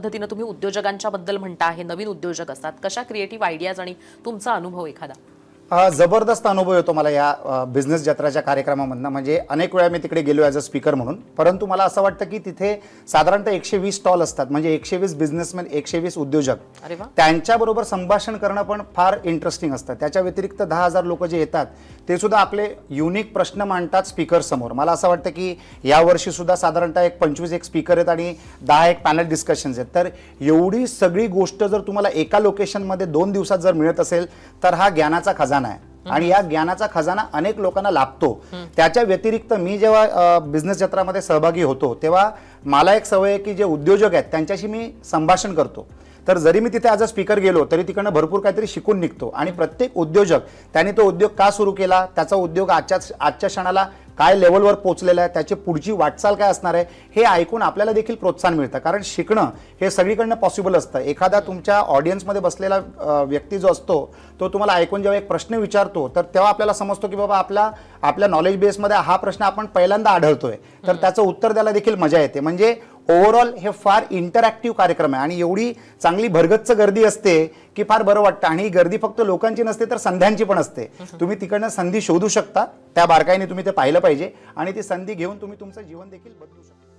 पद्धतीने तुम्ही उद्योजकांच्या बद्दल म्हणता, हे नवीन उद्योजक असतात, कशा क्रिएटिव्ह आयडियाज आणि तुमचा अनुभव एखादा? जबरदस्त अनुभव येतो मला या बिझनेस जत्राच्या कार्यक्रमामधनं. म्हणजे अनेक वेळा मी तिकडे गेलो ॲज अ स्पीकर म्हणून, परंतु मला असं वाटतं की तिथे साधारणतः 120 स्टॉल असतात. म्हणजे 120 बिझनेसमॅन, 120 उद्योजक, अरे वा. त्यांच्याबरोबर संभाषण करणं पण फार इंटरेस्टिंग असतं. त्याच्या व्यतिरिक्त 10,000 लोक जे येतात ते सुद्धा आपले युनिक प्रश्न मांडतात स्पीकरसमोर. मला असं वाटतं की यावर्षी सुद्धा साधारणतः 25 स्पीकर आहेत आणि 10 पॅनल डिस्कशन्स आहेत. तर एवढी सगळी गोष्ट जर तुम्हाला एका लोकेशनमध्ये 2 दिवसात जर मिळत असेल तर हा ज्ञानाचा खजाना आहे आणि या ज्ञानाचा खजाना अनेक लोकांना लाभतो. त्याच्या व्यतिरिक्त मी जेव्हा बिझनेस जत्रामध्ये सहभागी होतो तेव्हा मला एक सवय आहे की जे उद्योजक आहेत त्यांच्याशी मी संभाषण करतो. तर जरी मी तिथे ॲज अ स्पीकर गेलो तरी तिकडनं भरपूर काहीतरी शिकून निघतो. आणि प्रत्येक उद्योजक त्याने तो उद्योग का सुरू केला, त्याचा उद्योग आजच्या क्षणाला काय लेवलवर पोहोचलेला आहे, त्याची पुढची वाटचाल काय असणार आहे, हे ऐकून आपल्याला देखील प्रोत्साहन मिळतं. कारण शिकणं हे सगळीकडनं पॉसिबल असतं. एखादा तुमच्या ऑडियन्समध्ये बसलेला व्यक्ती जो असतो तो तुम्हाला ऐकून जेव्हा एक प्रश्न विचारतो तर तेव्हा आपल्याला समजतो की बाबा आपल्या नॉलेज बेसमध्ये हा प्रश्न आपण पहिल्यांदा आढळतोय, तर त्याचं उत्तर द्यायला देखील मजा येते. म्हणजे ओव्हरऑल हे फार इंटरॅक्टिव्ह कार्यक्रम आहे आणि एवढी चांगली भरगच्च गर्दी असते की फार बरं वाटतं. आणि ही गर्दी फक्त लोकांची नसते तर संध्यांची पण असते. तुम्ही तिकडनं संधी शोधू शकता, त्या बारकाईने तुम्ही ते पाहिलं पाहिजे आणि ती संधी घेऊन तुम्ही तुमचं जीवन देखील बदलू शकता.